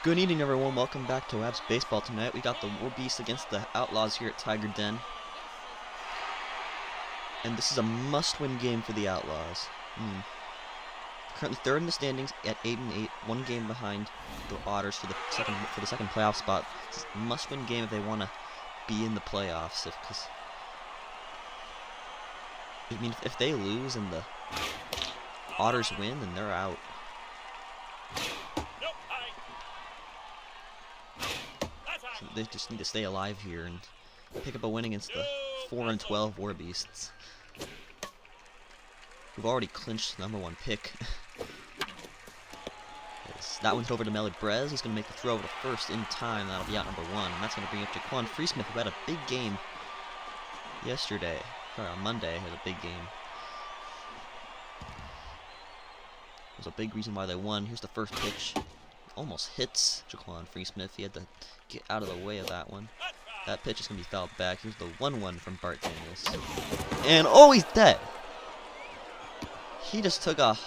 Good evening, everyone. Welcome back to WABS Baseball tonight. We got the WABS against the Outlaws here at Tiger Den. And this is a must-win game for the Outlaws. Currently third in the standings at 8-8, one game behind the Otters for the second playoff spot. This is a must-win game if they want to be in the playoffs. If they lose and the Otters win, then they're out. So they just need to stay alive here and pick up a win against the 4-12 WABS, who've already clinched the #1 pick. That one's over to Brez. He's going to make the throw over to first in time. That'll be out #1. And that's going to bring up Jaquan Freesmith, who had a big game yesterday. Or on Monday, had a big game. There's a big reason why they won. Here's the first pitch. Almost hits Jaquan Freesmith. He had to get out of the way of that one. That pitch is going to be fouled back. Here's the 1-1 from Bart Daniels. And oh, he's dead! He just took a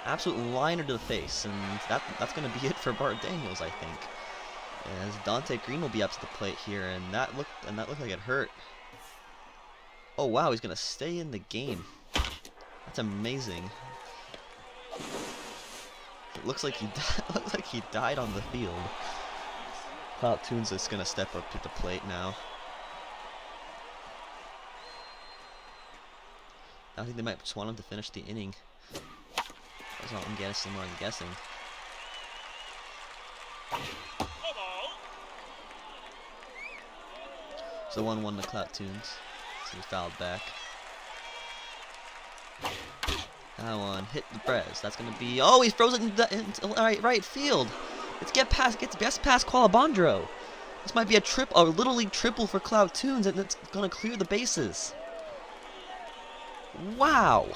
absolute liner to the face, and that's going to be it for Bart Daniels, I think. As Dante Green will be up to the plate here, and that looked like it hurt. Oh wow, he's going to stay in the game. That's amazing. It looks like he died on the field. Tunes is going to step up to the plate now. I think they might just want him to finish the inning. That's what I'm guessing. So 1-1 to Clout Tunes. So he fouled back. That one hit the Brez. That's gonna be. Oh, he's frozen into right field. Gets past Qualabandro. This might be a little league triple for Clout Tunes, and it's gonna clear the bases. Wow!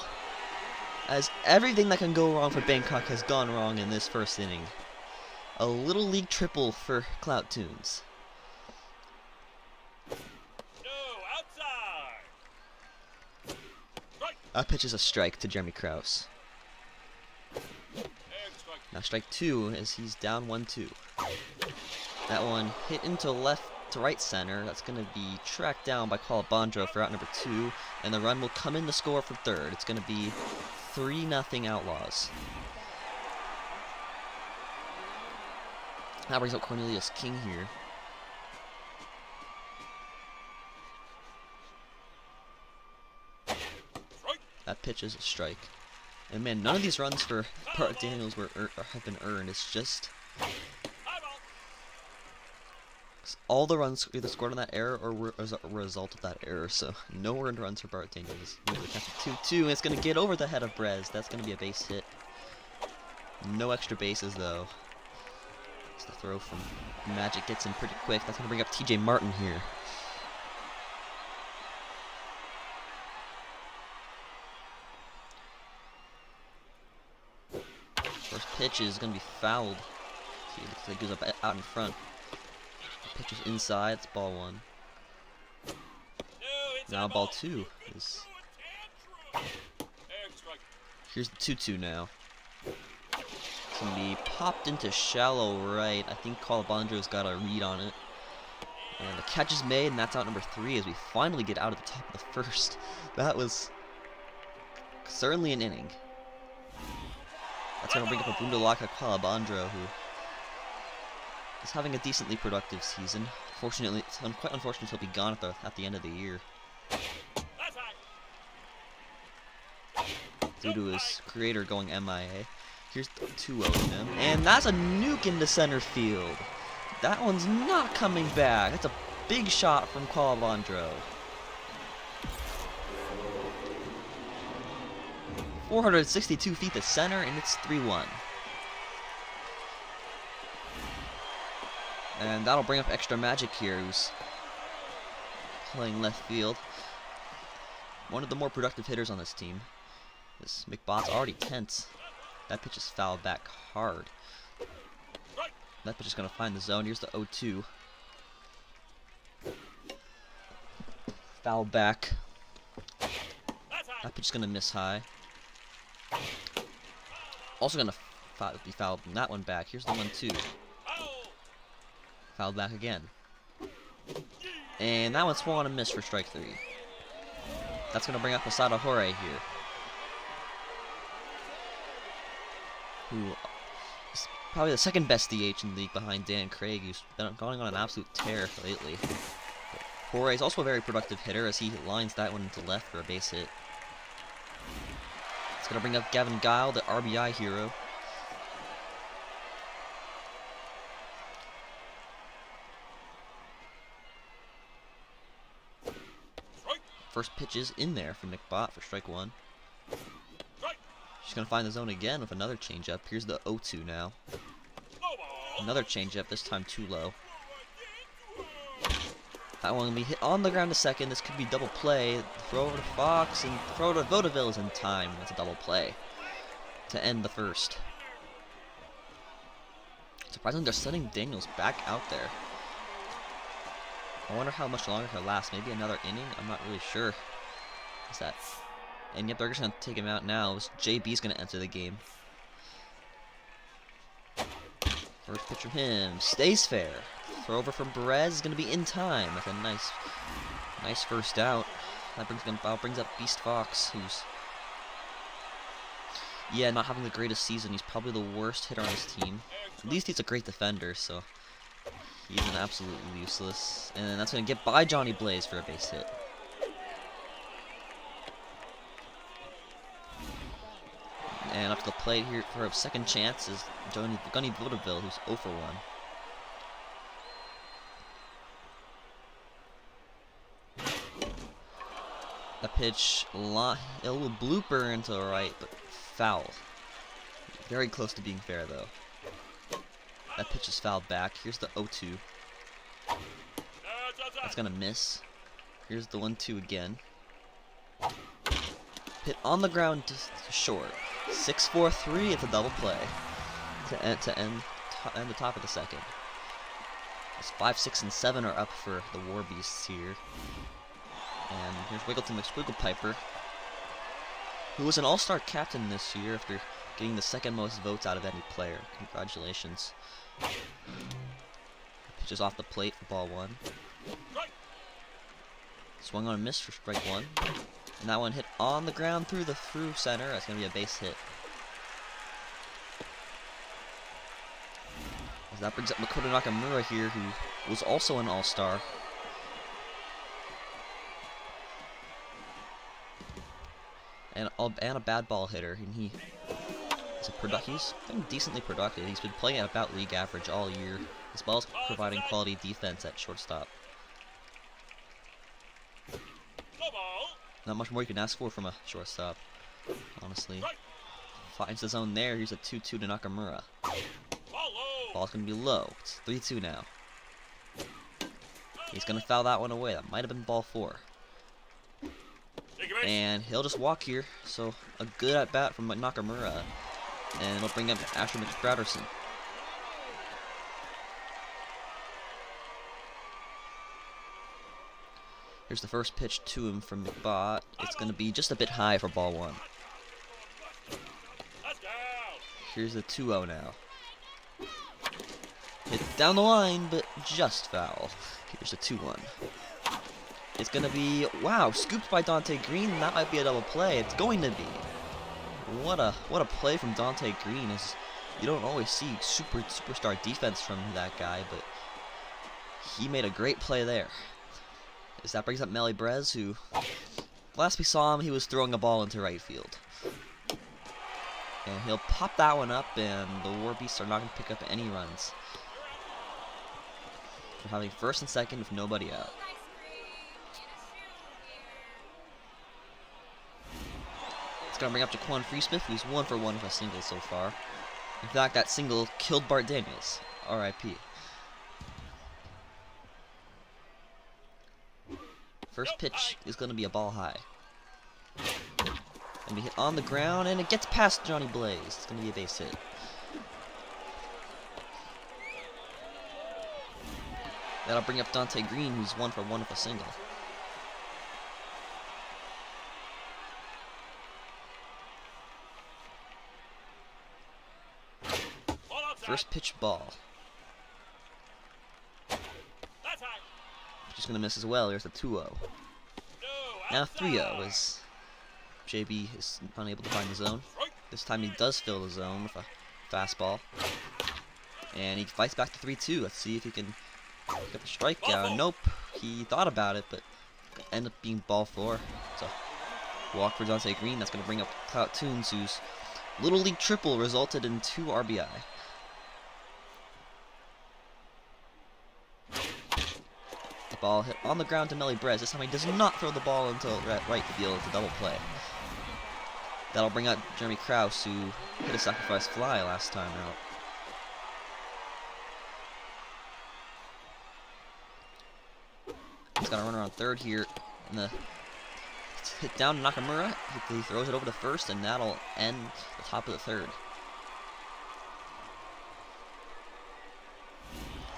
As everything that can go wrong for Bangkok has gone wrong in this first inning. A little league triple for Clout Tunes. That pitch is a strike to Jeremy Krause. Now strike 2 as he's down 1-2. That one hit into left to right center. That's going to be tracked down by Qualabandro for out #2, and the run will come in to score for third. It's going to be 3-0 Outlaws. That brings up Cornelius King here. That pitch is a strike. And man, none of these runs for Bart Daniels have been earned. It's just all the runs either scored on that error or were as a result of that error. So no earned runs for Bart Daniels. The catch of 2-2, and it's going to get over the head of Brez. That's going to be a base hit. No extra bases though. It's the throw from Magic gets in pretty quick. That's going to bring up TJ Martin here. First pitch is going to be fouled. See, it looks like it goes up out in front. The pitch is inside. It's ball 1. Now ball 2 is. Here's the 2-2 now. It's going to be popped into shallow right. I think Qualabandro's got a read on it. And the catch is made, and that's out #3 as we finally get out of the top of the first. That was certainly an inning. That's going to bring up a Bundalaka Qualabandro, who is having a decently productive season. Fortunately, it's quite unfortunate he'll be gone at the end of the year due to his creator going MIA. Here's the 2-0 to him, and that's a nuke into center field. That one's not coming back. That's a big shot from Qualabandro. 462 feet to center, and it's 3-1. And that'll bring up extra Magic here, who's playing left field. One of the more productive hitters on this team. This McBot's already tense. That pitch is fouled back hard. That pitch is going to find the zone. Here's the 0-2. Foul back. That pitch is going to miss high. Also going to be fouled from that one back. Here's the 1-2. Fouled back again. And that one swung on a miss for strike 3. That's going to bring up Asada Hore here, who is probably the second best DH in the league behind Dan Craig, who's been going on an absolute tear lately. Hore is also a very productive hitter as he lines that one into left for a base hit. It's going to bring up Gavin Guile, the RBI hero. First pitch is in there from Nick Bott for strike 1. She's going to find the zone again with another changeup. Here's the 0-2 now. Another changeup, this time too low. That one will be hit on the ground to second. This could be double play. Throw over to Fox and throw to Vaudeville is in time. That's a double play to end the first. Surprisingly, they're sending Daniels back out there. I wonder how much longer he'll last. Maybe another inning? I'm not really sure. What's that? And yep, they're just going to take him out now. JB's going to enter the game. First pitch from him. Stays fair. Throw over from Perez is going to be in time. That's a nice first out. That brings up Beast Fox, who's not having the greatest season. He's probably the worst hitter on his team. At least he's a great defender, so he's an absolutely useless. And that's going to get by Johnny Blaze for a base hit. And up to the plate here for a second chance is Gunny Vaudeville, who's 0 for 1. A pitch, a little blooper into the right, but foul. Very close to being fair, though. That pitch is fouled back. Here's the 0-2. That's going to miss. Here's the 1-2 again. Hit on the ground to short. 6-4-3, it's a double play to end the top of the second. It's 5, 6, and 7 are up for the War Beasts here. And here's Wiggleton McSquigglepiper, who was an all-star captain this year after getting the second most votes out of any player. Congratulations. Pitches off the plate for ball 1. Swung on a miss for strike 1. And that one hit on the ground through center. That's going to be a base hit. As that brings up Makoto Nakamura here, who was also an all-star. And a bad ball hitter. And he's been decently productive. He's been playing at about league average all year, as well as providing quality defense at shortstop. Not much more you can ask for from a shortstop, honestly. Finds the zone there. Here's a 2-2 to Nakamura. Ball's going to be low. It's 3-2 now. He's going to foul that one away. That might have been ball 4. And he'll just walk here. So a good at-bat from Nakamura. And it'll bring up Asher McSprouderson. Here's the first pitch to him from McBot. It's going to be just a bit high for ball 1. Here's the 2-0 now. Hit down the line, but just foul. Here's the 2-1. It's going to be, wow, scooped by Dante Green. That might be a double play. It's going to be. What a play from Dante Green. Is you don't always see superstar defense from that guy, but he made a great play there. As that brings up Melly Brez, who, last we saw him, he was throwing a ball into right field. And he'll pop that one up, and the War Beasts are not going to pick up any runs. We're having first and second with nobody out. It's going to bring up Jaquan Freesmith, who's 1 for 1 with a single so far. In fact, that single killed Bart Daniels. R.I.P. First pitch is going to be a ball high. Going to be hit on the ground, and it gets past Johnny Blaze. It's going to be a base hit. That'll bring up Dante Green, who's 1 for 1 with a single. First pitch ball. Just gonna miss as well. Here's the 2-0. Now 3-0 as JB is unable to find the zone. This time he does fill the zone with a fastball. And he fights back to 3-2. Let's see if he can get the strikeout. Nope. He thought about it, but ended up being ball 4. So walk for Dante Green. That's going to bring up Clout Tunes, whose Little League triple resulted in 2 RBI. The ball hit on the ground to Melly Brez. This time he does not throw the ball into right field. It's a double play. That'll bring out Jeremy Krause, who hit a sacrifice fly last time out. He's got a runner on third here, and the hit down to Nakamura. He throws it over to first, and that'll end the top of the third.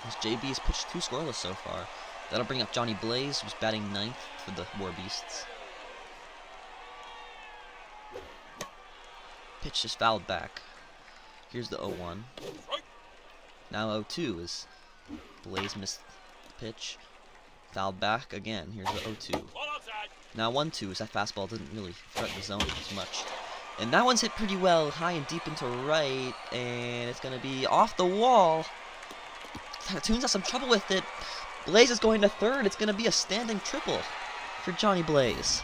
As JB has pitched 2 scoreless so far. That'll bring up Johnny Blaze, who's batting 9th for the War Beasts. Pitch just fouled back. Here's the 0-1. Now 0-2 as Blaze missed the pitch. Fouled back again. Here's the 0-2. Now 1-2 as that fastball didn't really threaten the zone as much. And that one's hit pretty well, high and deep into right, and it's going to be off the wall. Tunes has some trouble with it. Blaze is going to third. It's going to be a standing triple for Johnny Blaze.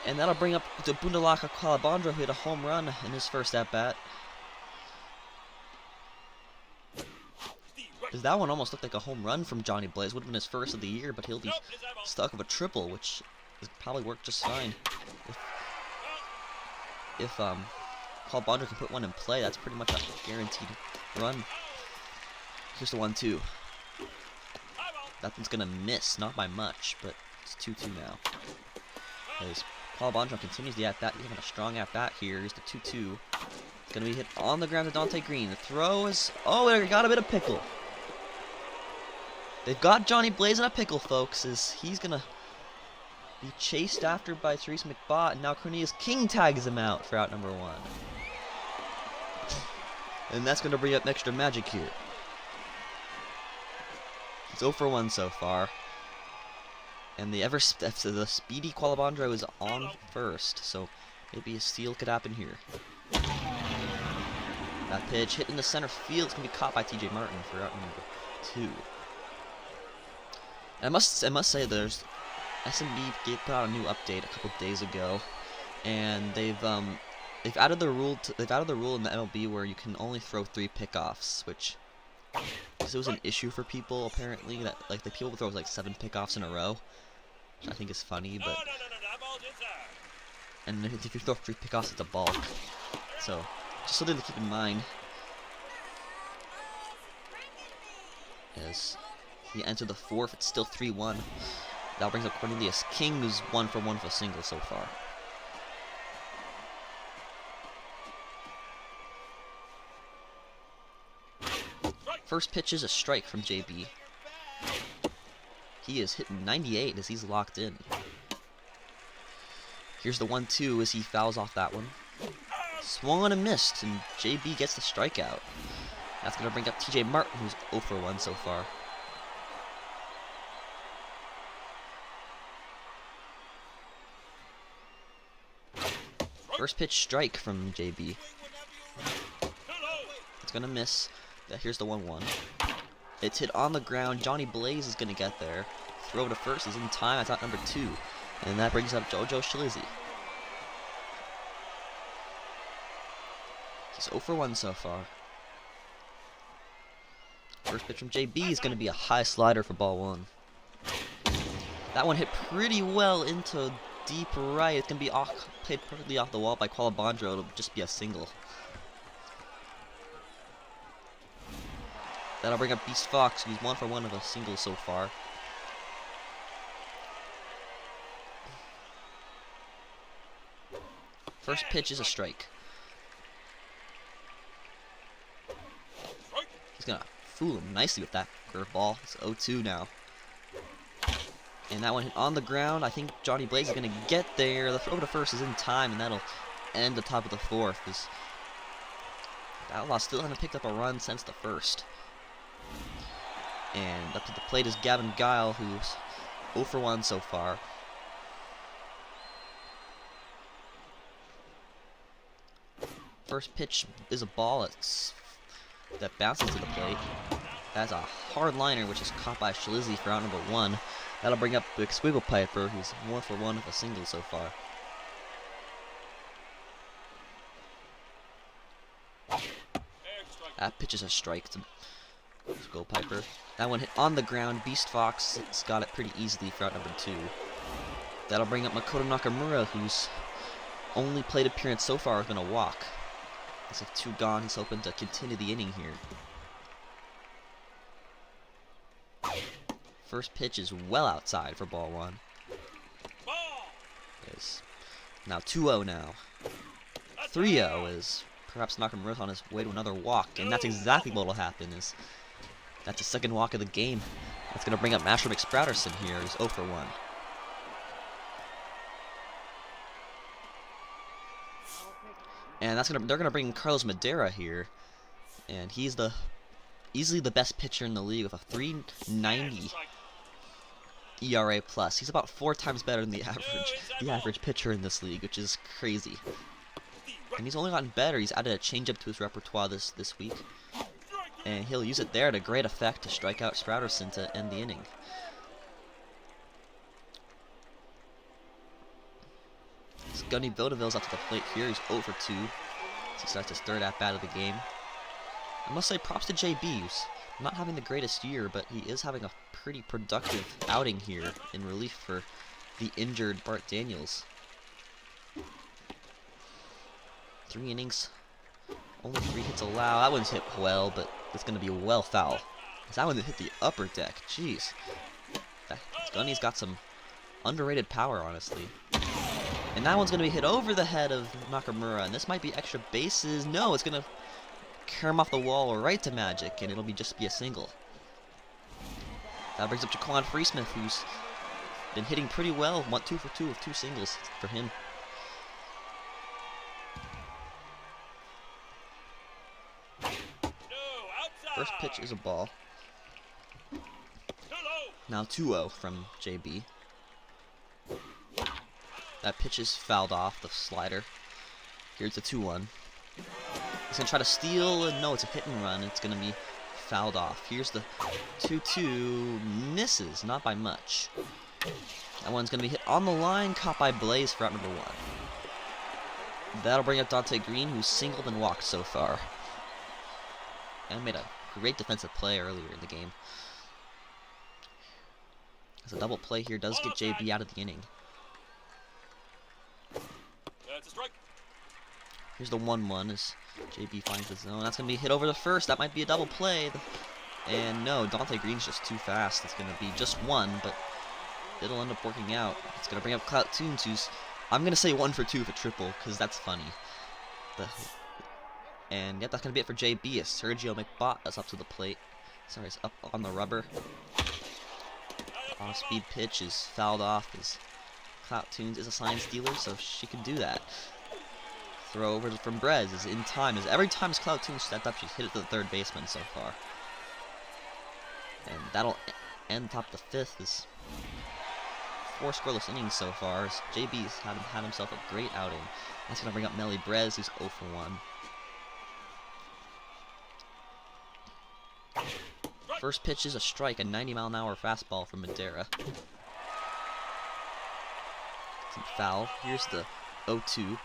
And that'll bring up the Bundalaka Calabandra, who hit a home run in his first at-bat. Because that one almost looked like a home run from Johnny Blaze. Would have been his first of the year, but he'll be stuck with a triple, which has probably worked just fine. If Calabandra can put one in play, that's pretty much a guaranteed run. Here's the 1-2. That one's gonna miss, not by much, but it's 2-2 now. As Calabandra continues the at-bat, he's having a strong at-bat here. Here's the 2-2. It's gonna be hit on the ground to Dante Green. The throw is, oh, they got a bit of pickle. They've got Johnny Blaze in a pickle, folks, as he's gonna be chased after by Therese McBot, and now Cornelius King tags him out for out number 1. And that's gonna bring up extra magic here. It's 0-for-1 so far. And the speedy Calabandra is on first, so maybe a steal could happen here. That pitch hit in the center field. It's going to be caught by TJ Martin for out number 2. And I must say, there's SMB put out a new update a couple days ago, and they've added the rule in the MLB where you can only throw 3 pickoffs, which it was an issue for people apparently, that like the people would throw like 7 pickoffs in a row, which I think is funny, but and if you throw 3 pickoffs, it's a balk. So just something to keep in mind. As he entered the 4th, it's still 3-1. That brings up Cornelius King, who's 1-for-1 for a single so far. First pitch is a strike from JB. He is hitting 98 as he's locked in. Here's the 1-2 as he fouls off that one. Swung on and missed, and JB gets the strikeout. That's going to bring up TJ Martin, who's 0-for-1 so far. First pitch strike from JB. It's going to miss. Here's the 1-1. It's hit on the ground. Johnny Blaze is going to get there. Throw to first is in time. That's out number 2. And that brings up JoJo Shalizzi. He's 0-for-1 so far. First pitch from JB is going to be a high slider for ball 1. That one hit pretty well into deep right. It's going to be played perfectly off the wall by Calabandra. It'll just be a single. That'll bring up Beast Fox, who's 1-for-1 of a single so far. First pitch is a strike. He's gonna fool him nicely with that curveball. It's 0-2 now. And that one hit on the ground. I think Johnny Blaze is gonna get there. The throw to first is in time, and that'll end the top of the 4th. This Outlaws still haven't picked up a run since the 1st. And up to the plate is Gavin Guile, who's 0 for 1 so far. First pitch is a ball that bounces to the plate. That's a hard liner, which is caught by Shalizzy for out number 1. That'll bring up Big Squiggle Piper, who's 1 for 1 with a single so far. That pitch is a strike to Squiggle Piper. That one hit on the ground. Beast Fox has got it pretty easily for out number 2. That'll bring up Makoto Nakamura, whose only plate appearance so far has been a walk. As with 2 gone, he's hoping to continue the inning here. First pitch is well outside for ball 1. Yes. Now 2-0 now. 3-0 is perhaps Nakamura's on his way to another walk, and that's exactly what will happen. That's the second walk of the game. That's going to bring up Masher McSprouterson here, who's 0 for 1. And they're gonna bring Carlos Madera here, and he's easily the best pitcher in the league with a 3.90 ERA plus. He's about 4 times better than the average pitcher in this league, which is crazy. And he's only gotten better. He's added a changeup to his repertoire this week, and he'll use it there to great effect to strike out Sprouterson to end the inning. Gunny Vaudeville's up to the plate here. He's 0 for 2 as he starts his 3rd at-bat of the game. I must say props to JB, who's not having the greatest year, but he is having a pretty productive outing here in relief for the injured Bart Daniels. 3 innings, only 3 hits allowed. That one's hit well, but it's going to be well foul. That one hit the upper deck. Jeez. Gunny's got some underrated power, honestly. And that one's going to be hit over the head of Nakamura, and this might be extra bases. No, it's going to carry him off the wall right to Magic, and it'll just be a single. That brings up Jaquan Freesmith, who's been hitting pretty well. 2 for 2 with 2 singles for him. First pitch is a ball. Now 2-0 from JB. That pitch is fouled off, the slider. Here's the 2-1. He's going to try to steal, and no, it's a hit and run. It's going to be fouled off. Here's the 2-2. Misses, not by much. That one's going to be hit on the line, caught by Blaze for out number 1. That'll bring up Dante Green, who's singled and walked so far. And made a great defensive play earlier in the game. As a double play here does get JB out of the inning. Here's the 1-1 as JB finds the zone. That's going to be hit over the first. That might be a double play. And no, Dante Green's just too fast. It's going to be just 1, but it'll end up working out. It's going to bring up Clout Tunes, who's, I'm going to say 1 for 2 with a triple, because that's funny. And yep, that's going to be it for JB as Sergio McBot is up to the plate. Sorry, it's up on the rubber. Off-speed pitch is fouled off as Clout Tunes is a sign stealer, so she can do that. Throw over from Brez is in time. As every time Clout Tunes stepped up, she's hit it to the 3rd baseman so far. And that'll end top of the 5th. Is 4 scoreless innings so far. As JB's had himself a great outing. That's going to bring up Melly Brez, who's 0 for 1. First pitch is a strike, a 90-mile-an-hour fastball from Madera. Some foul. Here's the 0-2.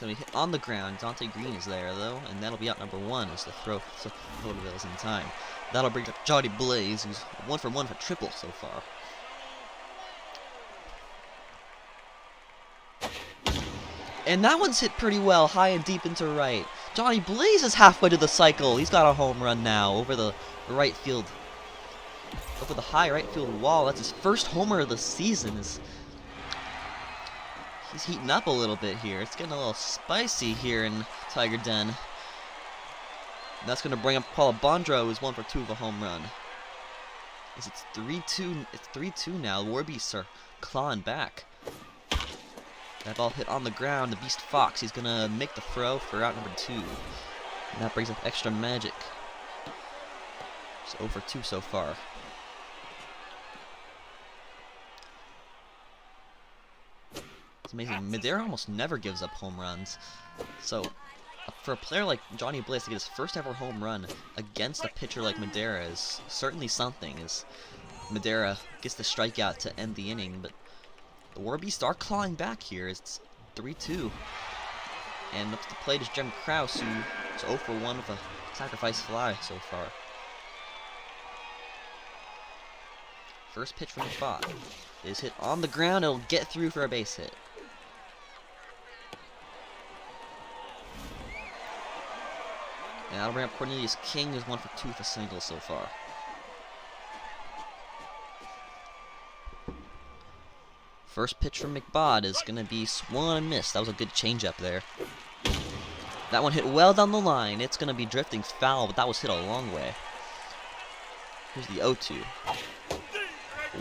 Gonna be hit on the ground. Dante Green is there though, and that'll be out number 1 as the throw so Vaudeville's in time. That'll bring up Johnny Blaze, who's 1 for 1 for triple so far. And that one's hit pretty well, high and deep into right. Johnny Blaze is halfway to the cycle. He's got a home run now over the right field, over the high right field wall. That's his first homer of the season. He's heating up a little bit here. It's getting a little spicy here in Tiger Den. That's going to bring up Paula Bondro, who's 1 for 2 with a home run. It's 3-2. It's 3-2 now. The Warbeasts are clawing back. That ball hit on the ground. The Beast Fox, he's going to make the throw for out number 2. And that brings up extra magic. It's 0 for 2 so far. It's amazing. Madera almost never gives up home runs. So, for a player like Johnny Bliss to get his first ever home run against a pitcher like Madera is certainly something, as Madera gets the strikeout to end the inning, but the WABS are clawing back here. It's 3-2. And up to the plate is Jem Krause, who is 0 for 1 with a sacrifice fly so far. First pitch from the spot is hit on the ground. It'll get through for a base hit. And that'll bring up Cornelius King, who's 1 for 2 with a single so far. First pitch from McBod is going to be swung and missed. That was a good changeup there. That one hit well down the line. It's going to be drifting foul, but that was hit a long way. Here's the 0-2.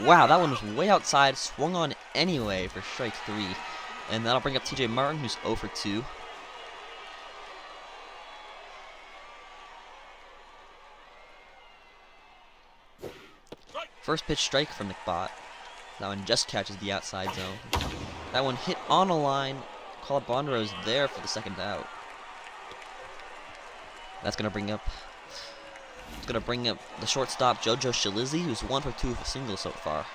Wow, that one was way outside. Swung on anyway for strike 3. And that'll bring up TJ Martin, who's 0 for 2. First pitch strike from McBot. That one just catches the outside zone. That one hit on a line. Colabondro is there for the second out. That's gonna bring up the shortstop Jojo Shalizzi, who's 1 for 2 with a single so far.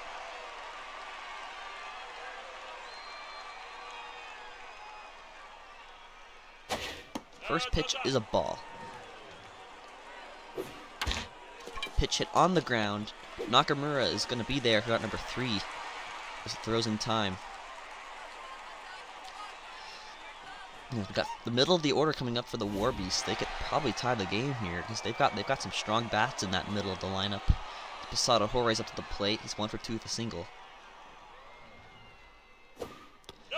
First pitch is a ball. Pitch hit on the ground. Nakamura is going to be there for out number 3 as it throws in time. We've got the middle of the order coming up for the WABS. They could probably tie the game here because they've got some strong bats in that middle of the lineup. Posada Jorge's up to the plate. He's 1 for 2 with a single.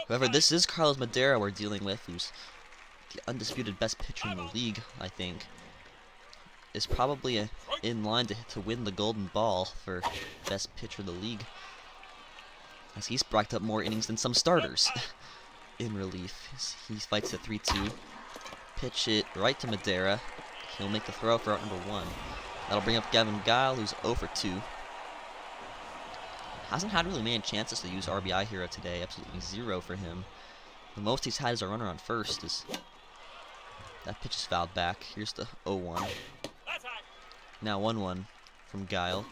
However, this is Carlos Madera we're dealing with, who's the undisputed best pitcher in the league, I think. Is probably in line to win the Golden Ball for best pitcher of the league, as he's racked up more innings than some starters in relief. He fights at 3-2. Pitch it right to Madera. He'll make the throw for out number 1. That'll bring up Gavin Guile, who's 0 for 2. Hasn't had really many chances to use RBI hero today. Absolutely 0 for him. The most he's had is a runner on first. That pitch is fouled back. Here's the 0-1. Now 1-1 from Guile.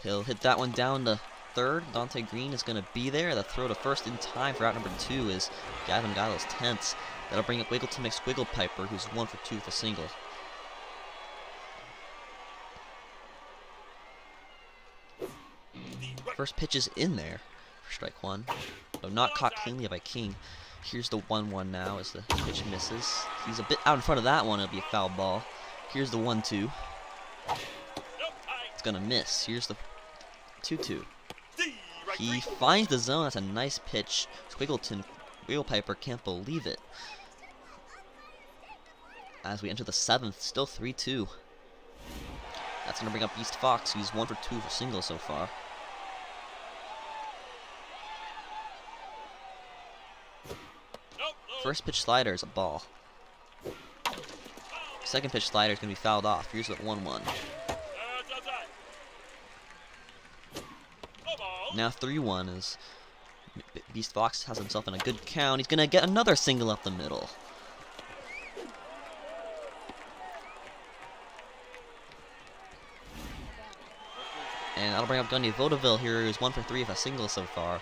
He'll hit that one down to third. Dante Green is going to be there. The throw to first in time for out number 2 is Gavin Guile is tense. That'll bring up Wiggleton McSquigglepiper, who's 1 for 2 with a single. First pitch is in there for strike 1. Though not caught cleanly by King. Here's the 1-1 now as the pitch misses. He's a bit out in front of that one. It'll be a foul ball. Here's the 1-2. It's gonna miss. Here's the 2-2. He finds the zone. That's a nice pitch. Wigglepiper can't believe it. As we enter the 7th, still 3-2. That's gonna bring up East Fox, who's 1 for 2 for single so far. First pitch slider is a ball. Second pitch slider is going to be fouled off. Here's the 1-1. Now 3-1 as Beast Fox has himself in a good count. He's going to get another single up the middle. And that'll bring up Gundy Vaudeville here, who's 1 for 3 with a single so far.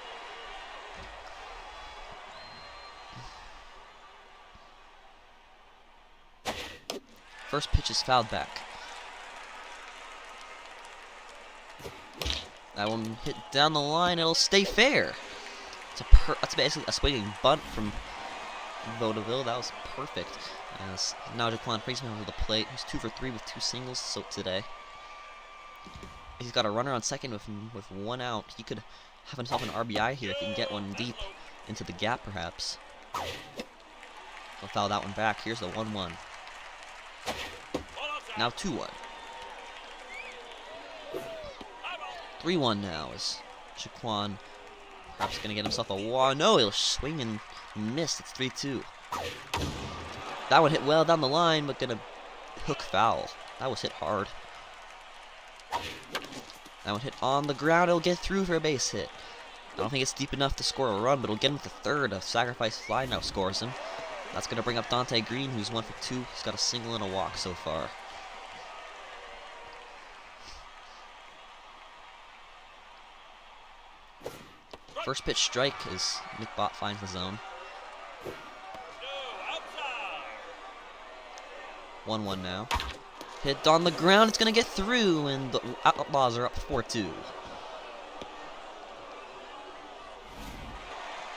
First pitch is fouled back. That one hit down the line. It'll stay fair. That's basically a swinging bunt from Vaudeville. That was perfect. As now Jaquan Friesman over the plate. He's 2 for 3 with 2 singles today. He's got a runner on second with 1 out. He could have himself an RBI here if he can get one deep into the gap, perhaps. He'll foul that one back. Here's the 1-1. Now 2-1. 3-1 now is Jaquan perhaps going to get himself a walk. No, he'll swing and miss. It's 3-2. That one hit well down the line, but going to hook foul. That was hit hard. That one hit on the ground. It'll get through for a base hit. I don't think it's deep enough to score a run, but it'll get him to third. A sacrifice fly now scores him. That's going to bring up Dante Green, who's 1 for 2. He's got a single and a walk so far. First pitch strike as Nick Bott finds the zone. 1-1 now. Hit on the ground. It's going to get through, and the Outlaws are up 4-2.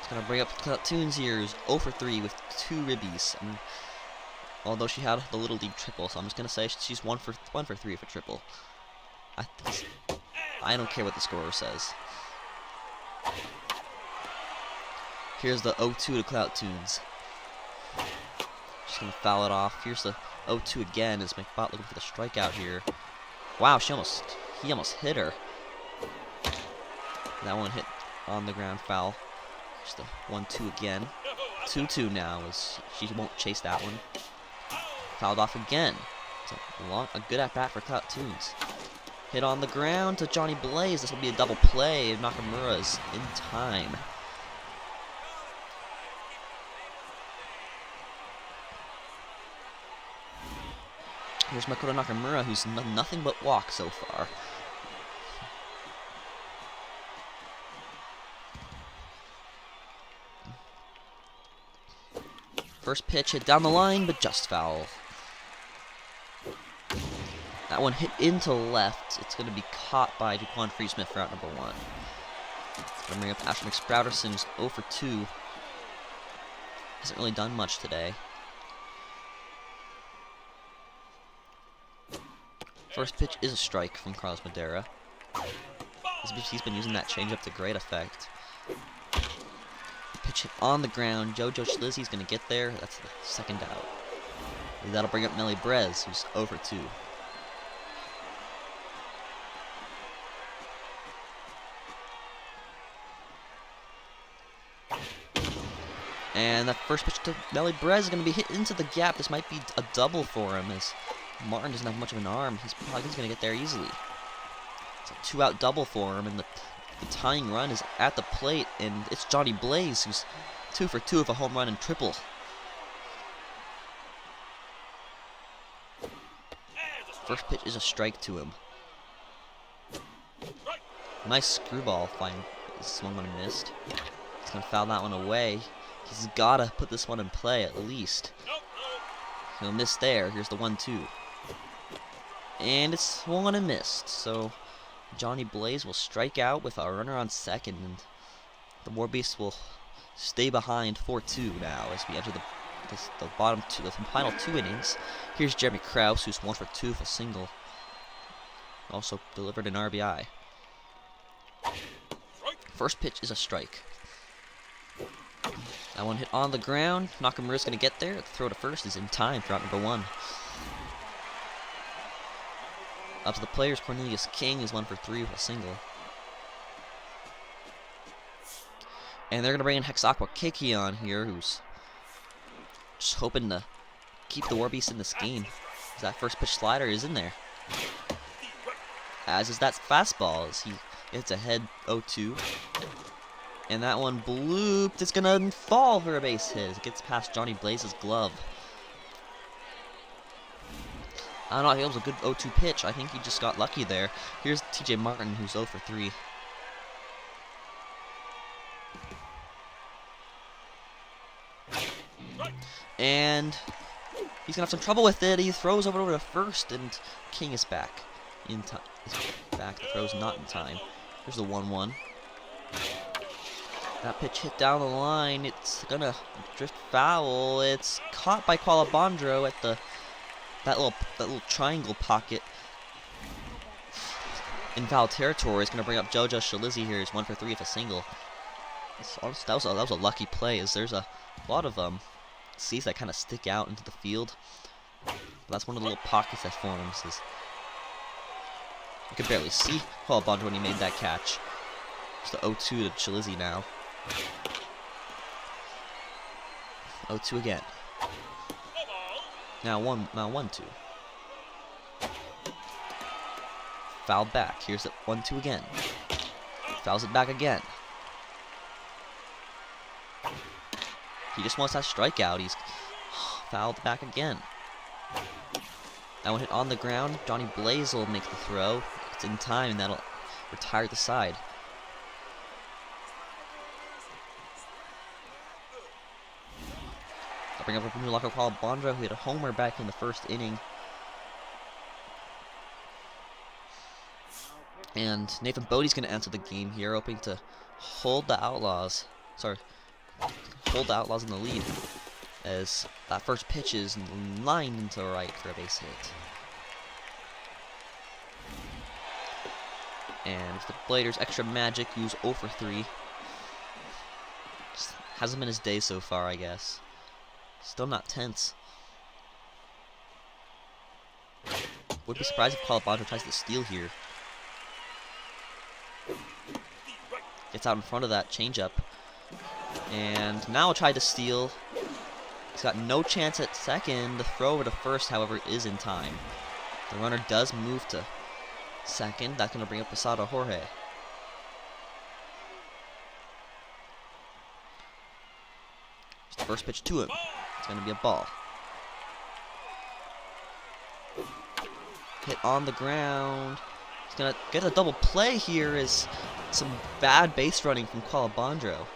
Gonna bring up Tunes here, who's 0 for 3 with 2 ribbies. And although she had the Little League triple, so I'm just gonna say she's 1 for 3 with a triple. I don't care what the scorer says. Here's the 0-2 to Clout Tunes. She's gonna foul it off. Here's the 0-2 again as McBot looking for the strikeout here. Wow, he almost hit her. That one hit on the ground, foul. Just the 1-2 again. 2-2 now as she won't chase that one. Fouled off again. It's a good at bat for Clout Tunes. Hit on the ground to Johnny Blaze. This will be a double play. Nakamura is in time. Here's Makoto Nakamura, who's nothing but walk so far. First pitch hit down the line, but just foul. That one hit into left. It's going to be caught by Duquan Freesmith for out number 1. Going to bring up Asher McSprouterson, who's 0 for 2. Hasn't really done much today. First pitch is a strike from Carlos Madera. He's been using that changeup to great effect. Pitch hit on the ground. Jojo Schlizzy's going to get there. That's the second out. And that'll bring up Melly Brez, who's 0 for 2. And that first pitch to Melly Brez is going to be hit into the gap. This might be a double for him, as Martin doesn't have much of an arm. He's probably going to get there easily. It's a 2-out double for him, and the tying run is at the plate, and it's Johnny Blaze, who's 2 for 2 with a home run and triple. First pitch is a strike to him. Nice screwball find. This one when missed. He's going to foul that one away. He's got to put this one in play at least. He'll miss there. Here's the 1-2. And it's swung and missed. So Johnny Blaze will strike out with a runner on second. And the WABS will stay behind 4-2 now as we enter the bottom two, the final 2 innings. Here's Jeremy Krause, who's 1 for 2 with a single. Also delivered an RBI. First pitch is a strike. That one hit on the ground. Nakamura's going to get there. The throw to first is in time for out number 1. Up to the players, Cornelius King is 1 for 3 with a single. And they're going to bring in Hexaqua Kiki on here, who's just hoping to keep the WABS in this game. That first pitch slider is in there. As is that fastball, as he hits a head 0-2. And that one blooped. It's going to fall for a base hit. It gets past Johnny Blaze's glove. I don't know, I think it was a good 0-2 pitch. I think he just got lucky there. Here's TJ Martin, who's 0 for 3. And he's going to have some trouble with it. He throws over to first, and King is back. In time. Back. The throw's not in time. Here's the 1-1. That pitch hit down the line. It's gonna drift foul. It's caught by Qualabandro at that little triangle pocket in foul territory. It's gonna bring up Jojo Shalizzi here. He's 1 for 3 with a single. That was a lucky play, as there's a lot of C's that kind of stick out into the field. But that's one of the little pockets that forms. You could barely see Qualabandro when he made that catch. It's the 0-2 to Shalizzi now. 0-2 again. Now 1-2. fouled back. Here's the 1-2 again. Fouls it back again. He just wants that strikeout. He's fouled back again. That one hit on the ground. Johnny Blaze will make the throw. It's in time, and that'll retire the side. I'll bring up a new locker called Bondra, who hit a homer back in the first inning. And Nathan Bodie's going to enter the game here, hoping to hold the Outlaws. Hold the Outlaws in the lead. As that first pitch is lined into right for a base hit. And the Bladers extra magic, who's 0 for 3. Just hasn't been his day so far, I guess. Still not tense. Would be surprised if Calabandro tries to steal here. Gets out in front of that changeup. And now will try to steal. He's got no chance at second. The throw over to first, however, is in time. The runner does move to second. That's going to bring up Posada Jorge. It's the first pitch to him. It's going to be a ball. Hit on the ground. He's going to get a double play here as some bad base running from Calabandro.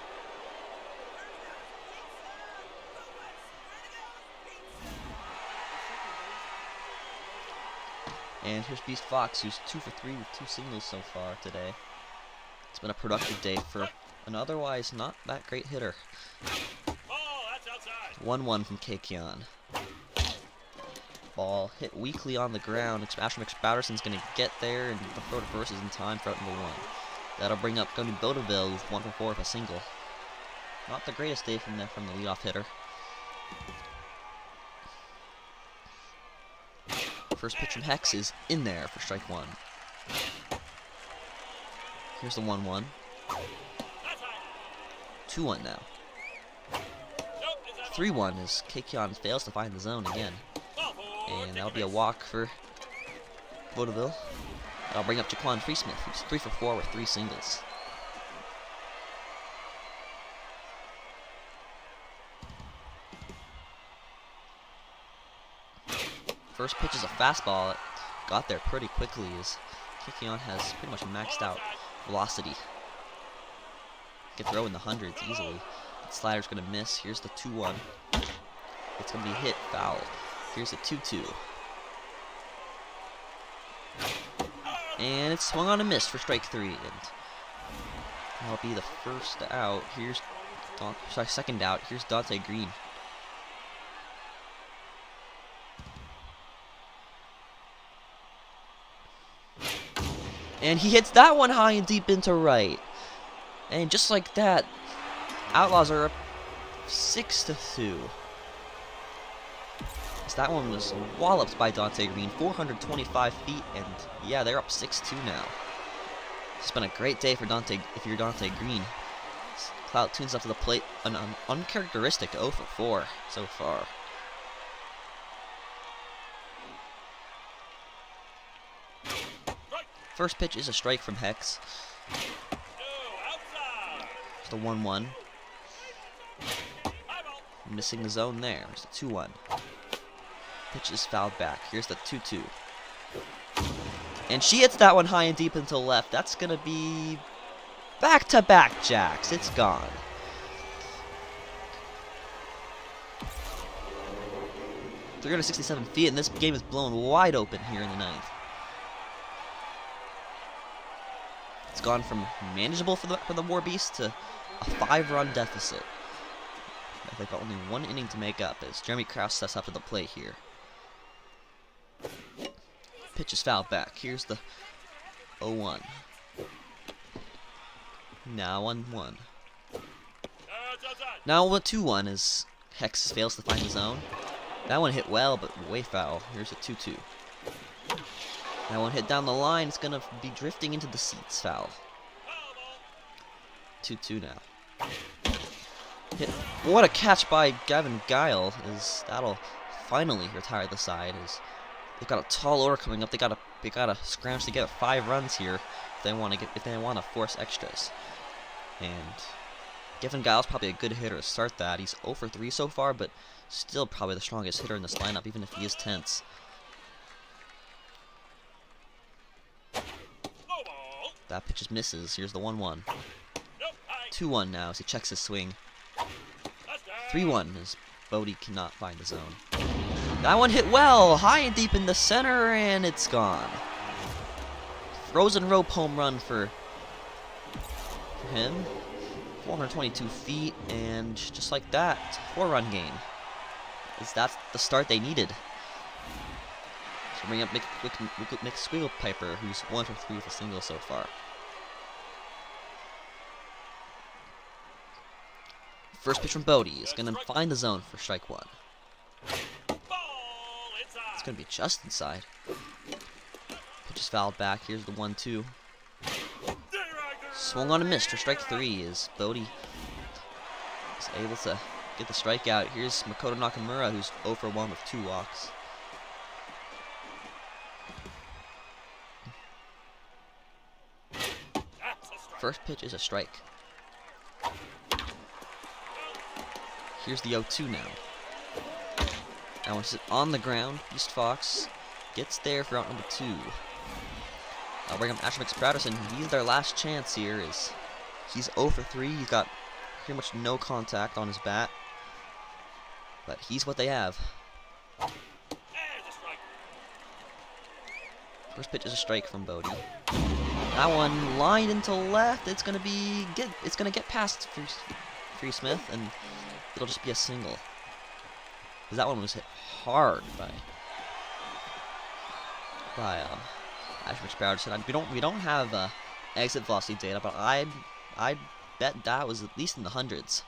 And here's Beast Fox, who's 2 for 3 with 2 singles so far today. It's been a productive day for an otherwise not that great hitter. 1-1 from Kekion. Ball hit weakly on the ground. Ashton McSpatterson's going to get there, and the throw to first is in time for out number 1. That'll bring up Goni Bodeville, who's 1 for 4 with a single. Not the greatest day from the leadoff hitter. First pitch from Hex is in there for strike 1. Here's the 1-1. 2-1 now. 3-1 as Kekion fails to find the zone again. And that'll be a walk for Vaudeville. That'll bring up Jaquan Freesmith, who's 3 for 4 with 3 singles. First pitch is a fastball that got there pretty quickly as Kekion has pretty much maxed out velocity. Can throw in the hundreds easily. That slider's going to miss. Here's the 2-1. It's going to be hit foul. Here's the 2-2. And it's swung on and missed for strike 3. And that'll be the first out. Here's second out. Here's Dante Green. And he hits that one high and deep into right. And just like that, Outlaws are up 6-2. So that one was walloped by Dante Green, 425 feet, and yeah, they're up 6-2 now. It's been a great day for Dante, if you're Dante Green. Clout tunes up to the plate, an uncharacteristic 0 for 4 so far. First pitch is a strike from Hex. It's the 1-1. Missing the zone there. It's the 2-1. Pitch is fouled back. Here's the 2-2. And she hits that one high and deep into left. That's going to be back-to-back jacks. It's gone. .367 feet, and this game is blown wide open here in the 9th. It's gone from manageable for the War Beast to a 5-run deficit. They've got only 1 inning to make up as Jeremy Krause steps up to the plate here. Pitch is fouled back. Here's the 0-1. Now 1-1. Now with 2-1 as Hex fails to find the zone. That one hit well, but way foul. Here's a 2-2. That one hit down the line. It's going to be drifting into the seats. Foul. 2-2 now. Hit. What a catch by Gavin Guile. That'll finally retire the side as They've got a tall order coming up. They gotta scrounge to get 5 runs here if they want to force extras. And Giffen Giles probably a good hitter to start that. He's 0 for 3 so far, but still probably the strongest hitter in this lineup, even if he is tense. That pitch just misses. Here's the 1-1. 2-1 now as he checks his swing. 3-1 as Bodie cannot find the zone. That one hit well, high and deep in the center, and it's gone. Frozen rope home run for him. 422 feet, and just like that, 4-run game. That's the start they needed. So bring up Mick Squigglepiper, who's 1 for 3 with a single so far. First pitch from Bodie is going to find the zone for strike 1. It's going to be just inside. Pitch is fouled back. Here's the 1-2. Swung on and missed for strike 3 as Bodie is able to get the strikeout. Here's Makoto Nakamura, who's 0 for 1 with 2 walks. First pitch is a strike. Here's the 0-2 now. That one's on the ground. East Fox gets there for out number 2. I'll bring up Asher McSprouderson. He's their last chance here. He's 0 for 3. He's got pretty much no contact on his bat. But he's what they have. First pitch is a strike from Bodie. That one lined into left. It's gonna get past Free Smith, and it'll just be a single. Because that one was hit hard by Asher McSprouderson. We don't have exit velocity data, but I'd bet that was at least in the hundreds.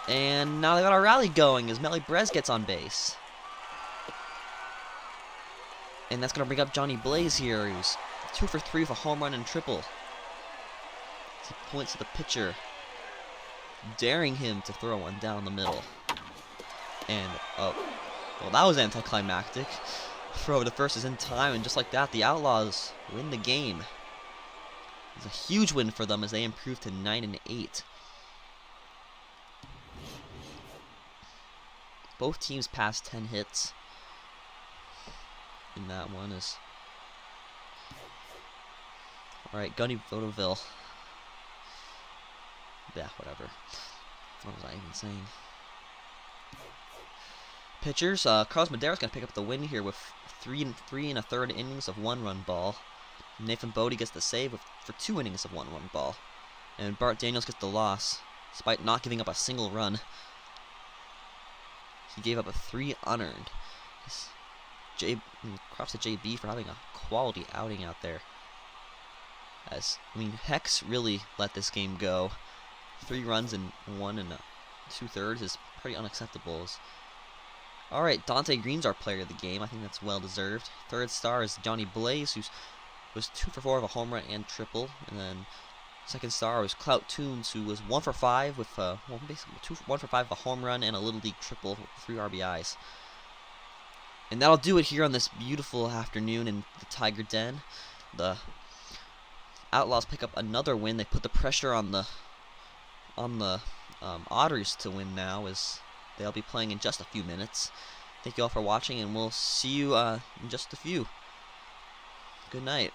And now they got a rally going as Melly Brez gets on base. And that's going to bring up Johnny Blaze here. He was 2 for 3 with a home run and triple. As he points to the pitcher, daring him to throw one down the middle. And, well, that was anticlimactic. Throw to first is in time, and just like that, the Outlaws win the game. It's a huge win for them as they improve to 9-8. Both teams passed 10 hits in that one. Alright, Gunny Vaudeville. Yeah, whatever. What was I even saying? Pitchers, Carlos Madera's going to pick up the win here with 3 3 1/3 innings of 1-run ball. Nathan Bodie gets the save for 2 innings of 1-run ball. And Bart Daniels gets the loss, despite not giving up a single run. He gave up a 3 unearned. Props to JB for having a quality outing out there. Hex really let this game go. 3 runs in 1 2/3 is pretty unacceptable. Alright, Dante Green's our player of the game. I think that's well deserved. Third star is Johnny Blaze, who was 2 for 4 with a home run and triple. And then second star was Clout Toons, who was 1 for 5 with basically 1 for 5 with a home run and a little league triple, 3 RBIs. And that'll do it here on this beautiful afternoon in the Tiger Den. The Outlaws pick up another win. They put the pressure on the Otters to win now, as they'll be playing in just a few minutes. Thank you all for watching, and we'll see you in just a few. Good night.